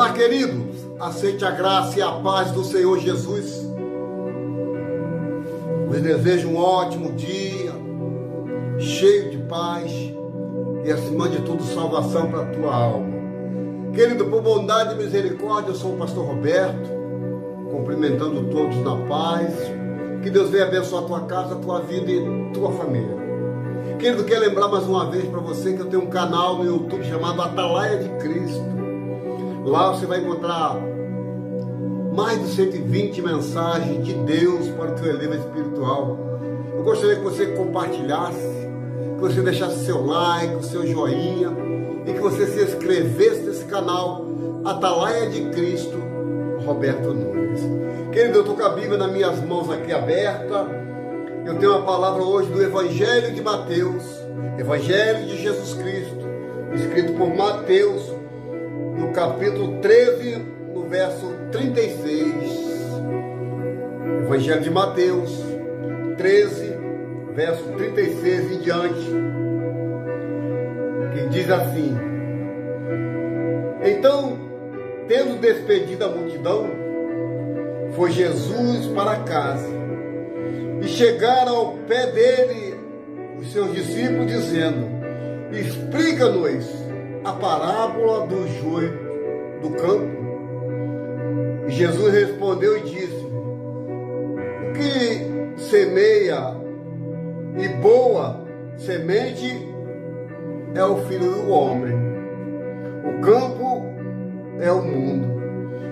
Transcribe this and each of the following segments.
Olá, queridos, aceite a graça e a paz do Senhor Jesus. Vos desejo um ótimo dia, cheio de paz e, acima de tudo, salvação para a tua alma. Querido, por bondade e misericórdia, eu sou o pastor Roberto, cumprimentando todos na paz. Que Deus venha abençoar a tua casa, a tua vida e tua família. Querido, quero lembrar mais uma vez para você que eu tenho um canal no YouTube chamado Atalaia de Cristo. Lá você vai encontrar mais de 120 mensagens de Deus para o teu eleva espiritual. Eu gostaria que você compartilhasse, que você deixasse seu like, o seu joinha e que você se inscrevesse nesse canal Atalaia de Cristo, Roberto Nunes. Querido, eu estou com a Bíblia nas minhas mãos aqui aberta. Eu tenho uma palavra hoje do Evangelho de Mateus, Evangelho de Jesus Cristo, escrito por Mateus, no capítulo 13, no verso 36. Evangelho de Mateus, 13, verso 36 em diante, que diz assim: Então, tendo despedido a multidão, foi Jesus para casa, e chegaram ao pé dele os seus discípulos, dizendo: Explica-nos a parábola do joio do campo. E Jesus respondeu e disse: O que semeia e boa semente é o Filho do Homem. O campo é o mundo.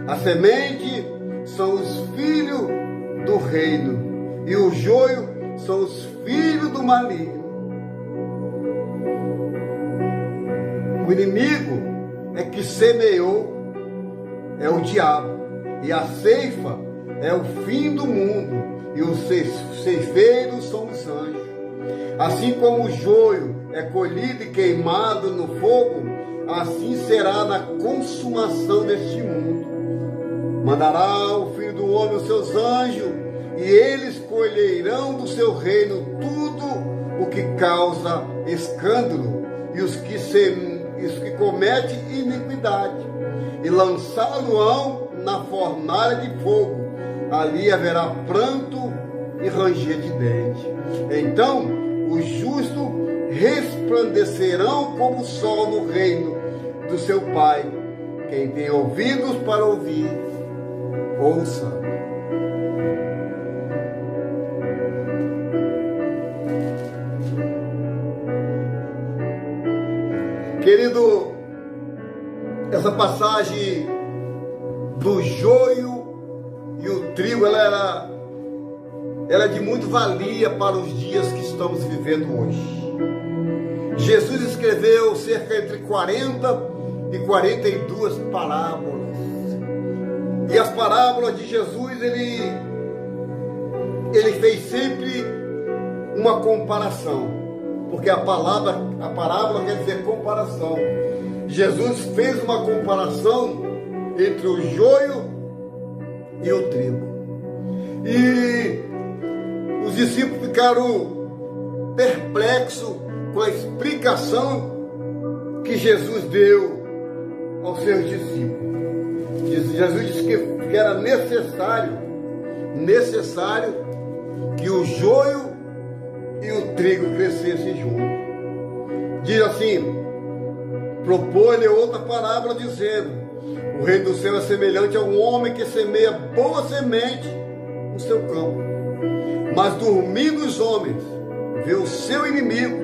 A semente são os filhos do reino, e o joio são os filhos do maligno. O inimigo é que semeou, é o diabo, e a ceifa é o fim do mundo, e os ceifeiros são os anjos. Assim como o joio é colhido e queimado no fogo, assim será na consumação deste mundo. Mandará o Filho do Homem os seus anjos, e eles colherão do seu reino tudo o que causa escândalo, e os que cometem iniquidade, e lançá-lo-ão na fornalha de fogo. Ali haverá pranto e ranger de dentes. Então os justos resplandecerão como o sol no reino do seu Pai. Quem tem ouvidos para ouvir, ouça. Querido, essa passagem do joio e o trigo, ela é de muito valia para os dias que estamos vivendo hoje. Jesus escreveu cerca entre 40 e 42 parábolas. E as parábolas de Jesus, ele fez sempre uma comparação. Porque a parábola quer dizer comparação. Jesus fez uma comparação entre o joio e o trigo. E os discípulos ficaram perplexos com a explicação que Jesus deu aos seus discípulos. Jesus disse que era necessário que o joio e o trigo crescesse junto. Diz assim, propôs-lhe outra parábola dizendo: O reino do céu é semelhante a um homem que semeia boa semente no seu campo. Mas dormindo os homens, viu o seu inimigo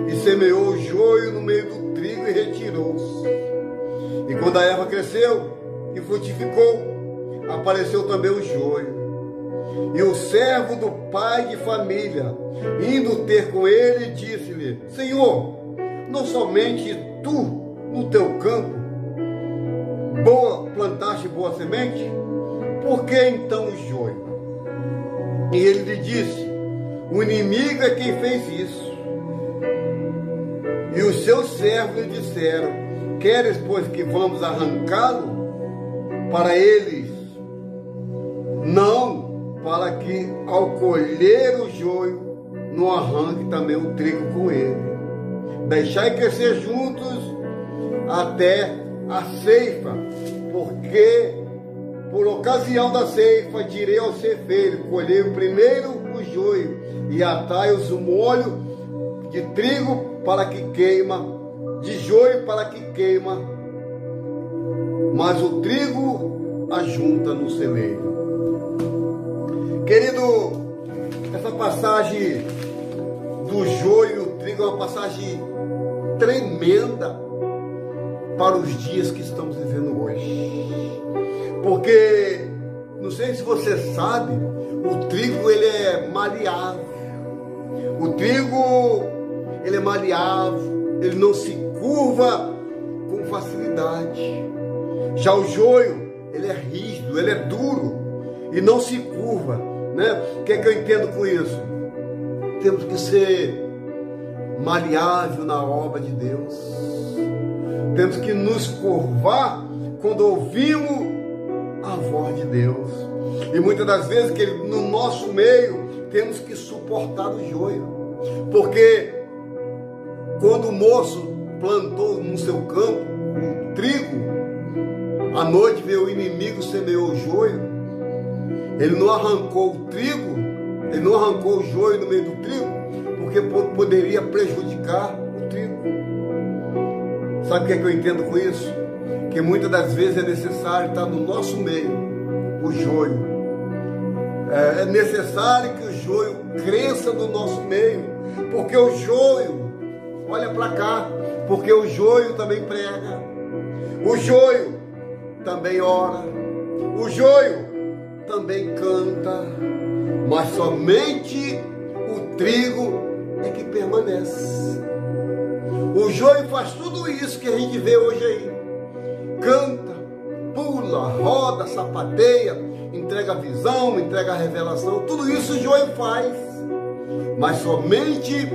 e semeou o joio no meio do trigo e retirou-se. E quando a erva cresceu e frutificou, apareceu também o joio. E o servo do pai de família, indo ter com ele, disse-lhe: Senhor, não somente tu no teu campo plantaste boa semente? Por que então o joio? E ele lhe disse: O inimigo é quem fez isso. E os seus servos lhe disseram: Queres, pois, que vamos arrancá-lo? Para eles, não, para que ao colher o joio, não arranque também o trigo com ele. Deixai crescer juntos até a ceifa, que, por ocasião da ceifa, direi ao ceifeiro: colhei primeiro o joio e atai-os o molho de trigo para que queima, de joio para que queima, mas o trigo ajunta no celeiro. Querido, essa passagem do joio e o trigo é uma passagem tremenda para os dias que estamos vivendo hoje. Porque, não sei se você sabe, o trigo ele é maleável. O trigo ele é maleável, ele não se curva com facilidade. Já o joio, ele é rígido, ele é duro e não se curva, né? O que é que eu entendo com isso? Temos que ser maleável na obra de Deus. Temos que nos curvar quando ouvimos a voz de Deus. E muitas das vezes, que no nosso meio, temos que suportar o joio. Porque quando o moço plantou no seu campo o trigo, à noite veio o inimigo, semeou o joio. Ele não arrancou o trigo, ele não arrancou o joio no meio do trigo, porque poderia prejudicar o trigo. Sabe o que é que eu entendo com isso? Que muitas das vezes é necessário estar no nosso meio o joio. É necessário que o joio cresça no nosso meio, porque o joio, olha para cá, porque o joio também prega, o joio também ora, o joio também canta, mas somente o trigo é que permanece. O joio faz tudo isso que a gente vê hoje aí. Canta, pula, roda, sapateia, entrega a visão, entrega a revelação. Tudo isso o joio faz. Mas somente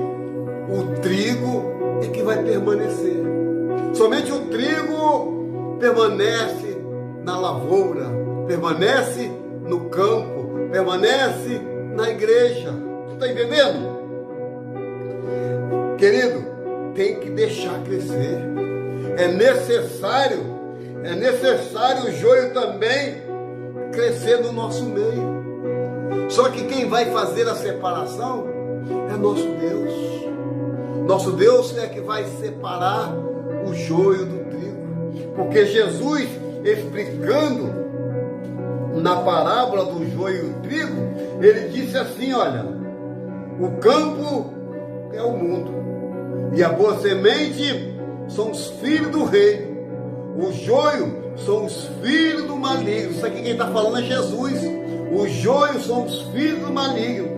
o trigo é que vai permanecer. Somente o trigo permanece na lavoura, permanece no campo, permanece na igreja. Tu está entendendo? Querido, tem que deixar crescer. É necessário o joio também crescer no nosso meio. Só que quem vai fazer a separação é nosso Deus. Nosso Deus é que vai separar o joio do trigo. Porque Jesus, explicando na parábola do joio e o trigo, ele disse assim: olha, o campo é o mundo, e a boa semente são os filhos do reino, o joio são os filhos do maligno. Isso aqui quem está falando é Jesus. O joio são os filhos do maligno.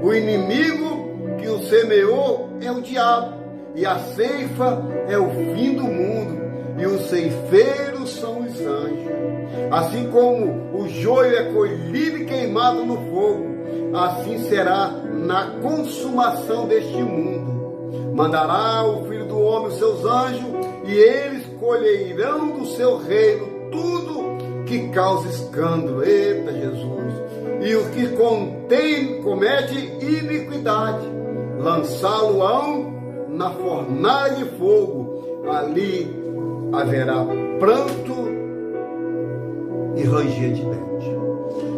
O inimigo que o semeou é o diabo, e a ceifa é o fim do mundo, e os ceifeiros são os anjos. Assim como o joio é colhido e queimado no fogo, assim será na consumação deste mundo. Mandará o Filho do Homem os seus anjos, e eles colherão do seu reino tudo que causa escândalo. Eita Jesus! E o que comete iniquidade, lançá-lo-ão na fornalha de fogo. Ali haverá pranto e ranger de dente.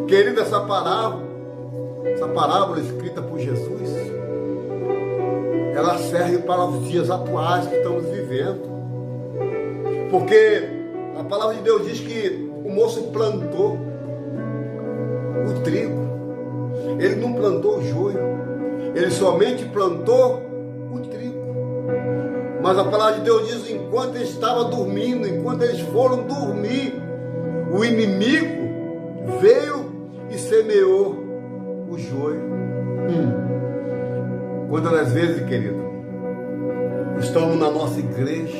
Querido, essa parábola escrita por Jesus, ela serve para os dias atuais que estamos vivendo. Porque a palavra de Deus diz que o moço plantou o trigo. Ele não plantou o joio. Ele somente plantou o trigo. Mas a palavra de Deus diz: enquanto ele estava dormindo, enquanto eles foram dormir, o inimigo veio e semeou o joio. Quantas vezes, querido, estamos na nossa igreja,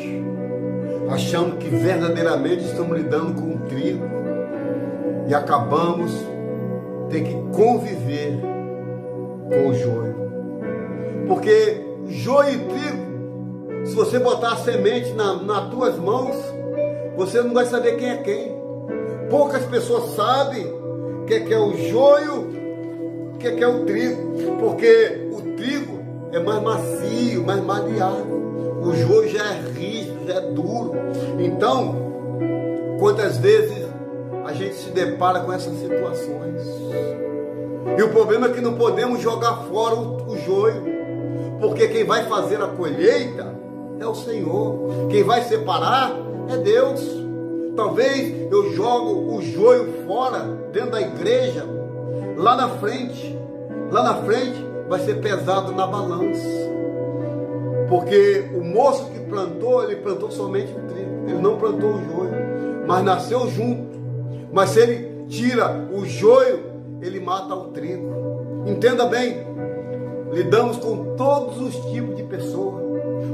achando que verdadeiramente estamos lidando com o trigo, e acabamos ter que conviver com o joio. Porque joio e trigo, se você botar a semente nas tuas mãos, você não vai saber quem é quem. Poucas pessoas sabem o que é o joio, o que é o trigo, porque o trigo é mais macio, mais maleável. O joio já é rígido, já é duro. Então, quantas vezes a gente se depara com essas situações. E o problema é que não podemos jogar fora o joio, porque quem vai fazer a colheita é o Senhor. Quem vai separar é Deus. Talvez eu jogo o joio fora, dentro da igreja, lá na frente vai ser pesado na balança, porque o moço que plantou, ele plantou somente o trigo, ele não plantou o joio, mas nasceu junto. Mas se ele tira o joio, ele mata o trigo. Entenda bem, lidamos com todos os tipos de pessoas,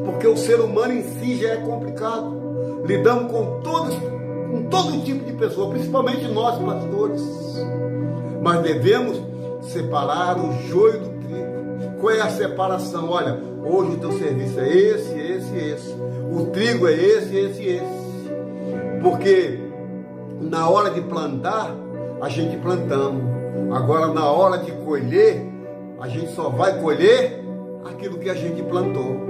porque o ser humano em si já é complicado. Lidamos com todo tipo de pessoa, principalmente nós pastores. Mas devemos separar o joio do trigo. Qual é a separação? Olha, hoje o teu serviço é esse. O trigo é esse. Porque na hora de plantar, a gente plantamos. Agora na hora de colher, a gente só vai colher aquilo que a gente plantou.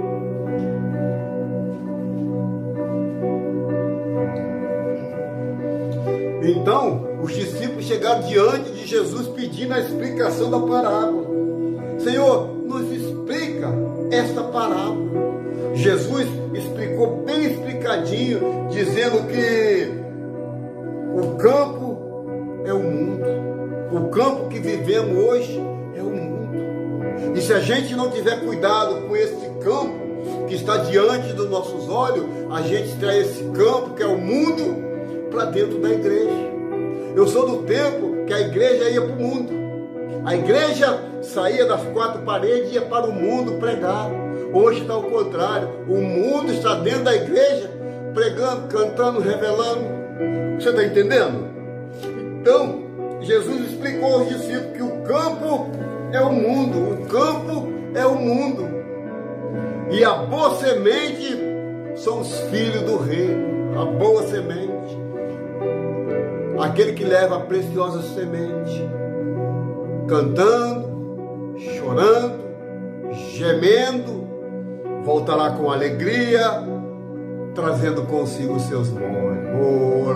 Então, os discípulos chegaram diante de Jesus pedindo a explicação da parábola. Senhor, nos explica esta parábola. Jesus explicou bem explicadinho, dizendo que o campo é o mundo. O campo que vivemos hoje é o mundo. E se a gente não tiver cuidado com esse campo que está diante dos nossos olhos, a gente traz esse campo, que é o mundo, para dentro da igreja. Eu sou do tempo que a igreja ia para o mundo. A igreja saía das quatro paredes e ia para o mundo pregar. Hoje está ao contrário. O mundo está dentro da igreja, pregando, cantando, revelando. Você está entendendo? Então, Jesus explicou aos discípulos que o campo é o mundo. O campo é o mundo. E a boa semente são os filhos do reino. A boa semente. Aquele que leva a preciosa semente, cantando, chorando, gemendo, voltará com alegria, trazendo consigo os seus molhos. Oh,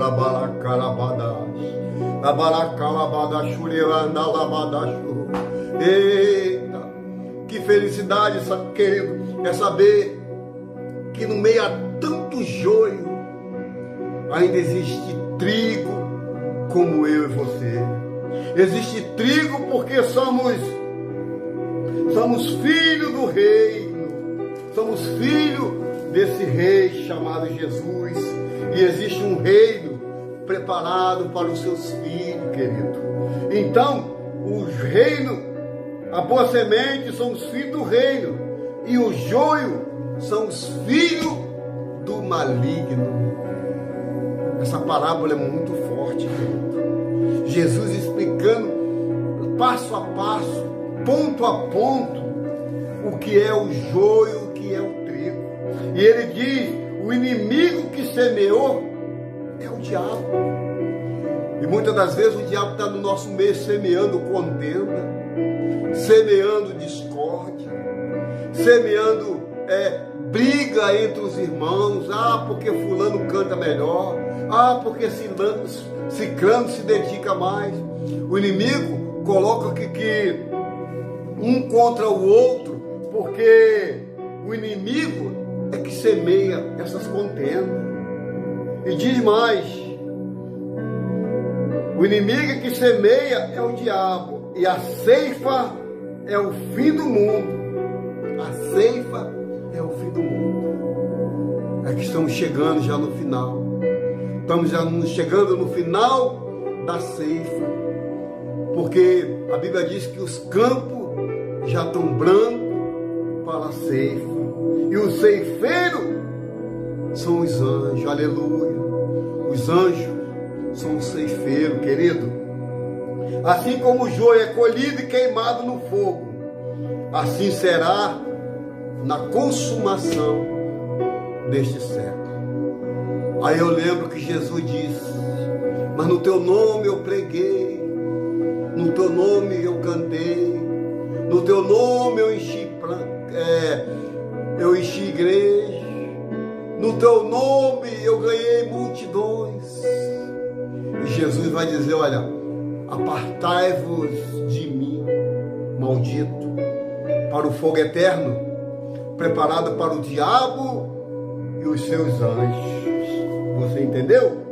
eita, que felicidade, querido, é saber que no meio a tanto joio, ainda existe trigo, como eu e você. Existe trigo porque somos filhos do reino, somos filhos desse rei chamado Jesus, e existe um reino preparado para os seus filhos, querido. Então, o reino, a boa semente são os filhos do reino, e o joio são os filhos do maligno. Essa parábola é muito forte, querido. Jesus explicando passo a passo, ponto a ponto, o que é o joio, o que é o trigo. E ele diz: o inimigo que semeou é o diabo. E muitas das vezes o diabo está no nosso meio semeando contenda, semeando discórdia, semeando briga entre os irmãos. Ah, porque fulano canta melhor. Ah, porque ciclano se dedica mais. O inimigo coloca que um contra o outro, porque o inimigo é que semeia essas contendas. E diz mais: o inimigo que semeia é o diabo, e a ceifa é o fim do mundo. A ceifa é o fim do mundo. É que estamos chegando já no final. Estamos já chegando no final da ceifa, porque a Bíblia diz que os campos já estão brancos para a ceifa, e os ceifeiros são os anjos. Aleluia! Os anjos são os ceifeiros, querido. Assim como o joio é colhido e queimado no fogo, assim será na consumação deste século. Aí eu lembro que Jesus disse: mas no teu nome eu preguei, no teu nome eu cantei, no teu nome eu enchi igreja, no teu nome eu ganhei multidões. E Jesus vai dizer, olha, apartai-vos de mim, maldito, para o fogo eterno, preparado para o diabo e os seus anjos. Você entendeu?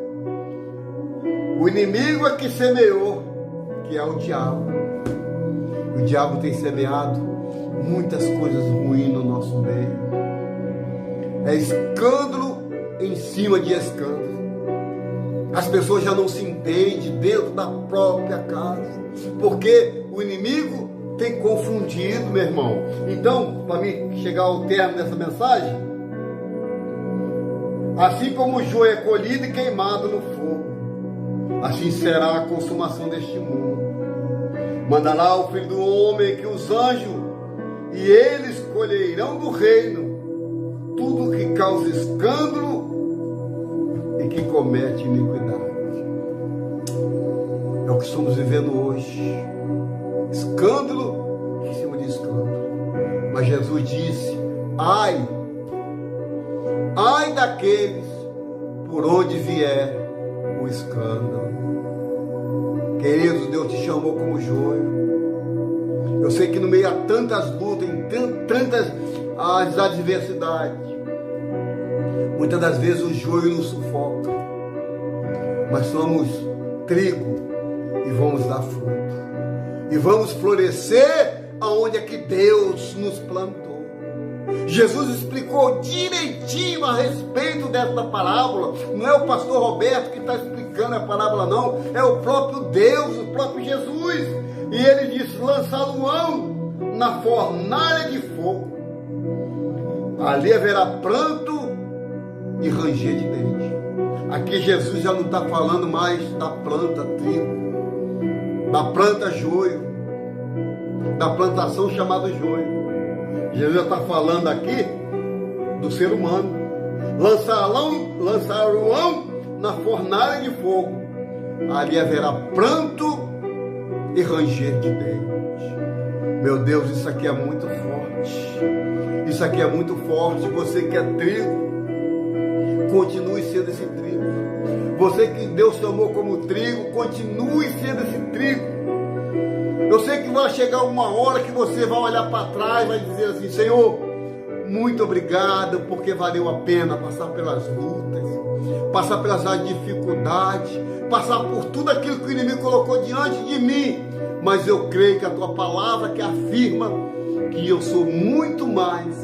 O inimigo é que semeou, que é o diabo. O diabo tem semeado muitas coisas ruins no nosso meio. É escândalo em cima de escândalo. As pessoas já não se entendem dentro da própria casa, porque o inimigo tem confundido, meu irmão. Então, para mim chegar ao termo dessa mensagem, assim como o joio é colhido e queimado no fogo, assim será a consumação deste mundo. Mandará o Filho do Homem que os anjos e eles colherão do reino tudo que causa escândalo e que comete iniquidade. É o que estamos vivendo hoje. Escândalo em cima de escândalo. Mas Jesus disse, ai daqueles por onde vier o escândalo. Queridos, Deus te chamou como joio. Eu sei que no meio a tantas lutas, em tantas as adversidades, muitas das vezes o joio nos sufoca. Mas somos trigo e vamos dar fruto. E vamos florescer aonde é que Deus nos plantou. Jesus explicou direitinho a respeito dessa parábola. Não é o pastor Roberto que está explicando a parábola, não. É o próprio Deus, o próprio Jesus. E ele diz, lançá-lo-ão na fornalha de fogo. Ali haverá pranto e ranger de dente. Aqui Jesus já não está falando mais da planta trigo, da planta joio, da plantação chamada joio. Jesus já está falando aqui do ser humano. Lançar-o-ão na fornalha de fogo. Ali haverá pranto e ranger de dente. Meu Deus, isso aqui é muito forte. Isso aqui é muito forte. Você que é trigo, continue sendo esse trigo. Você que Deus chamou como trigo, continue sendo esse trigo. Eu sei que vai chegar uma hora que você vai olhar para trás e vai dizer assim, Senhor, muito obrigado, porque valeu a pena passar pelas lutas, passar pelas dificuldades, passar por tudo aquilo que o inimigo colocou diante de mim. Mas eu creio que a tua palavra que afirma que eu sou muito mais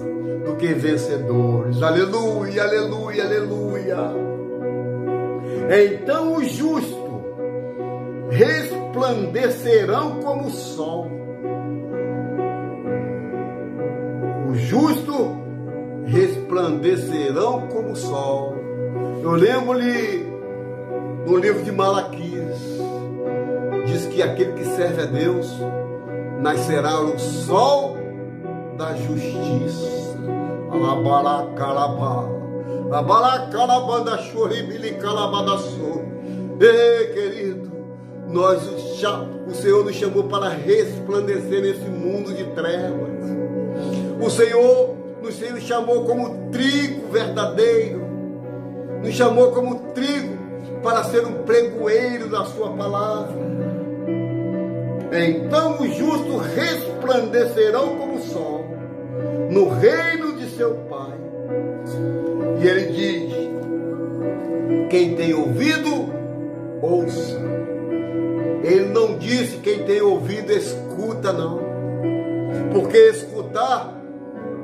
do que vencedores. Aleluia, aleluia, aleluia. Então os justos resplandecerão como o sol. Os justos resplandecerão como o sol. Eu lembro-lhe no livro de Malaquias, diz que aquele que serve a Deus nascerá o sol da justiça. Ei, querido, o Senhor nos chamou para resplandecer nesse mundo de trevas. O Senhor nos chamou como trigo verdadeiro, nos chamou como trigo para ser um pregoeiro da sua palavra. Então os justos resplandecerão como o sol no reino de seu Pai. E ele diz, quem tem ouvido, ouça. Ele não disse quem tem ouvido, escuta, não. Porque escutar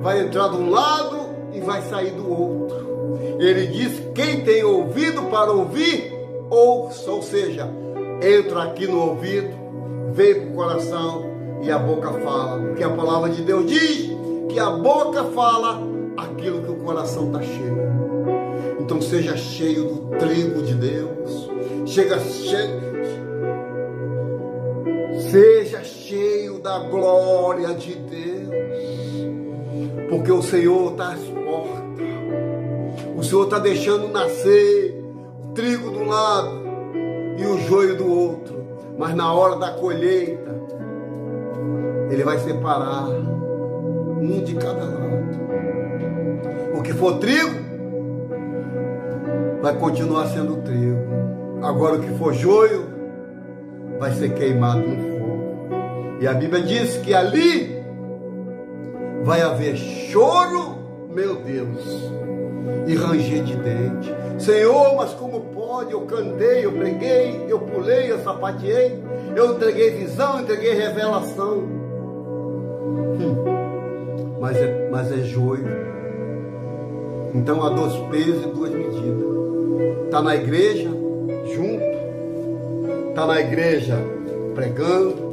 vai entrar de um lado e vai sair do outro. Ele diz, quem tem ouvido para ouvir, ouça. Ou seja, entra aqui no ouvido, vem para o coração e a boca fala. Porque a palavra de Deus diz que a boca fala aquilo que o coração está cheio. Então seja cheio do trigo de Deus. Seja cheio da glória de Deus. Porque o Senhor está às portas. O Senhor está deixando nascer o trigo de um lado e o joio do outro. Mas na hora da colheita, Ele vai separar um de cada lado. O que for trigo, vai continuar sendo trigo. Agora o que for joio vai ser queimado no fogo. E a Bíblia diz que ali vai haver choro, meu Deus, e ranger de dente. Senhor, mas como pode? Eu cantei, eu preguei, eu pulei, eu sapateei, eu entreguei visão, entreguei revelação. Mas é joio. Então há 2 pesos e 2 medidas. Está na igreja, junto. Está na igreja pregando.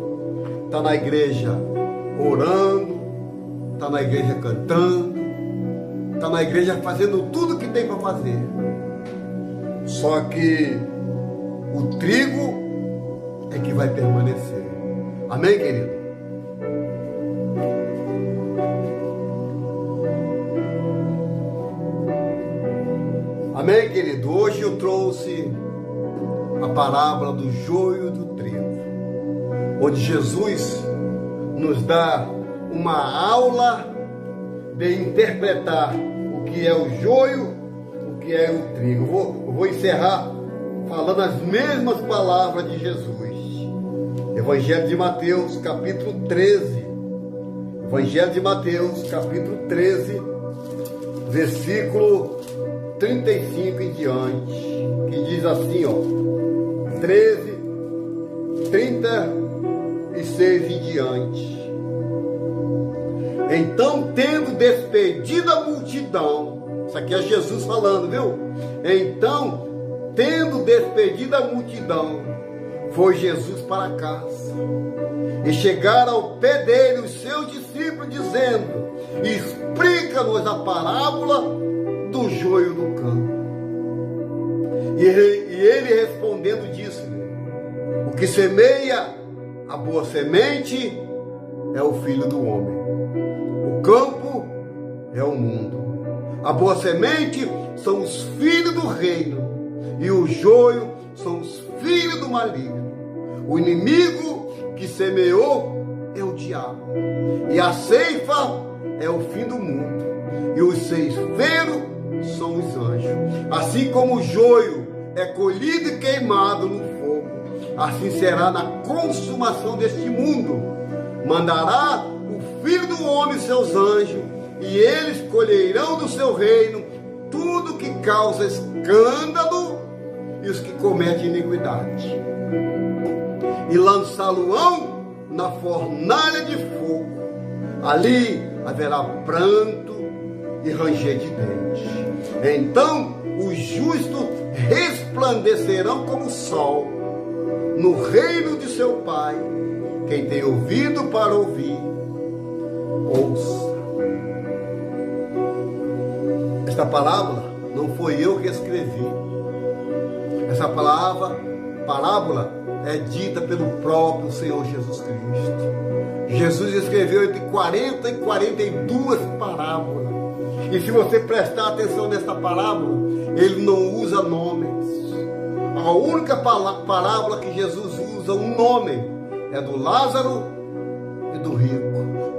Está na igreja orando. Está na igreja cantando. Está na igreja fazendo tudo que tem para fazer. Só que o trigo é que vai permanecer. Amém, querido? Amém, querido? Hoje eu trouxe a parábola do joio e do trigo, onde Jesus nos dá uma aula de interpretar o que é o joio, o que é o trigo. Eu vou encerrar falando as mesmas palavras de Jesus. Evangelho de Mateus, capítulo 13. Evangelho de Mateus, capítulo 13, versículo 35 em diante, que diz assim, ó, 13, 36 em diante. Então, tendo despedido a multidão, isso aqui é Jesus falando, viu? Então, tendo despedido a multidão, foi Jesus para casa. E chegaram ao pé dele os seus discípulos, dizendo: explica-nos a parábola do joio do campo. E ele respondendo disse-lhe: o que semeia a boa semente é o Filho do Homem. O campo é o mundo. A boa semente são os filhos do reino, e o joio são os filhos do maligno. O inimigo que semeou é o diabo, e a ceifa é o fim do mundo, e os ceifeiros são os anjos. Assim como o joio é colhido e queimado no fogo, assim será na consumação deste mundo. Mandará o Filho do Homem seus anjos, e eles colherão do seu reino tudo que causa escândalo e os que cometem iniquidade, e lançá-lo-ão na fornalha de fogo. Ali haverá pranto e ranger de dentes. Então os justos resplandecerão como o sol no reino de seu Pai. Quem tem ouvido para ouvir, ouça. Esta parábola não foi eu que escrevi. Essa parábola é dita pelo próprio Senhor Jesus Cristo. Jesus escreveu entre 40 e 42 parábolas. E se você prestar atenção nessa parábola, ele não usa nomes. A única parábola que Jesus usa um nome é do Lázaro e do rico.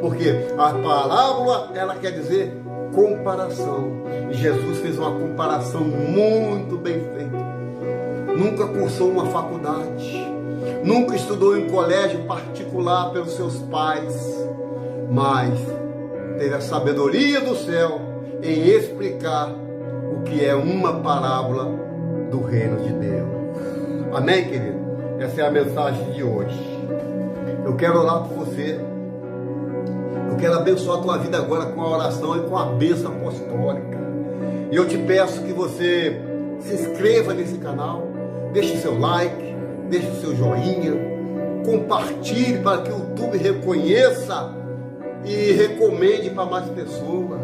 Porque a parábola, ela quer dizer comparação. E Jesus fez uma comparação muito bem feita. Nunca cursou uma faculdade, nunca estudou em colégio particular pelos seus pais, mas teve a sabedoria do céu em explicar o que é uma parábola do reino de Deus. Amém, querido? Essa é a mensagem de hoje. Eu quero orar por você. Eu quero abençoar a tua vida agora com a oração e com a bênção apostólica. E eu te peço que você se inscreva nesse canal, deixe seu like, deixe o seu joinha, compartilhe para que o YouTube reconheça e recomende para mais pessoas.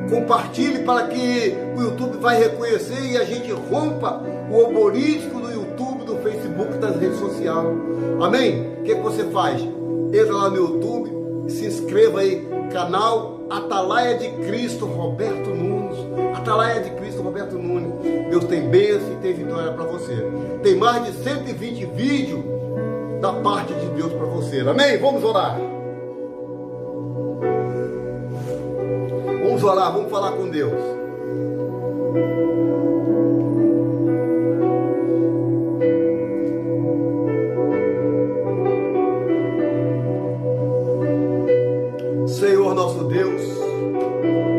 Compartilhe para que o YouTube vai reconhecer e a gente rompa o algoritmo do YouTube, do Facebook, das redes sociais. Amém? O que você faz? Entra lá no YouTube, se inscreva aí, canal Atalaia de Cristo Roberto Nunes. Atalaia de Cristo Roberto Nunes. Deus tem bênção e tem vitória para você. Tem mais de 120 vídeos da parte de Deus para você. Amém? Vamos orar. Vamos orar, vamos falar com Deus. Deus,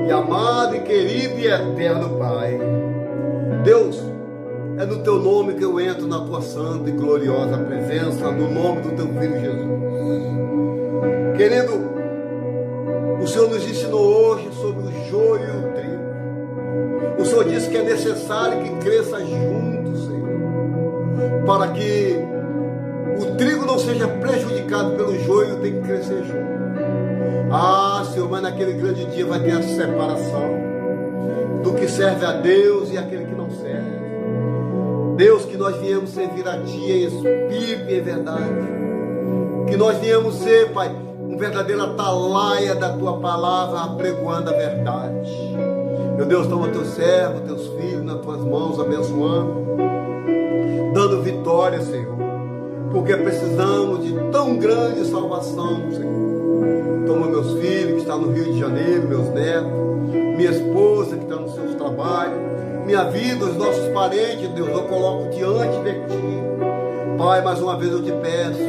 e amado e querido e eterno Pai. Deus, é no teu nome que eu entro na tua santa e gloriosa presença, no nome do teu Filho Jesus. Querido, o Senhor nos ensinou hoje sobre o joio e o trigo. O Senhor disse que é necessário que cresça junto, Senhor, para que o trigo não seja prejudicado pelo joio, tem que crescer junto. Ah, Senhor, mas naquele grande dia vai ter a separação do que serve a Deus e aquele que não serve. Deus, que nós viemos servir a Ti em espírito e em verdade. Que nós viemos ser, Pai, um verdadeiro atalaia da Tua palavra, apregoando a verdade. Meu Deus, toma Teus servos, Teus filhos nas Tuas mãos, abençoando, dando vitória, Senhor, porque precisamos de tão grande salvação, Senhor. Toma meus filhos que estão no Rio de Janeiro, meus netos, minha esposa que está nos seus trabalhos, minha vida, os nossos parentes, Deus, eu coloco diante de Ti. Pai, mais uma vez eu te peço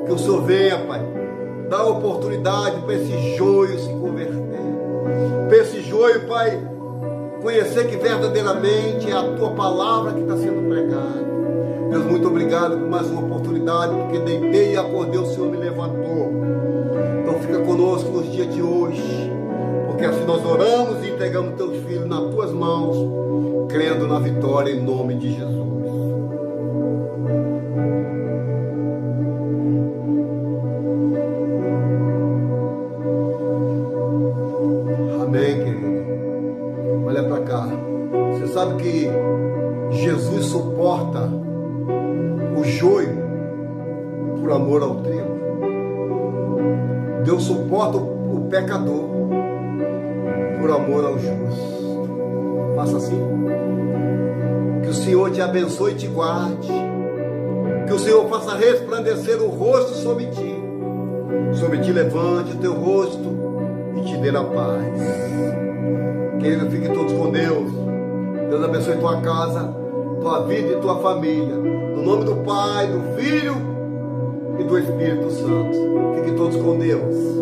que o Senhor venha, Pai, dá oportunidade para esse joio se converter, para esse joio, Pai, conhecer que verdadeiramente é a Tua palavra que está sendo pregada. Deus, muito obrigado por mais uma oportunidade, porque deitei e acordei, o Senhor me levantou. Então fica conosco nos dias de hoje, porque assim nós oramos e entregamos Teus filhos nas Tuas mãos, crendo na vitória em nome de Jesus. Amém, querido. Olha para cá. Você sabe que Jesus suporta o joio por amor ao trigo. Deus suporta o pecador por amor ao justo. Faça assim. Que o Senhor te abençoe e te guarde. Que o Senhor faça resplandecer o rosto sobre ti. Sobre ti levante o teu rosto e te dê a paz. Querido, fiquem todos com Deus. Deus abençoe tua casa, tua vida e tua família. No nome do Pai, do Filho e do Espírito Santo. Fiquem todos com Deus.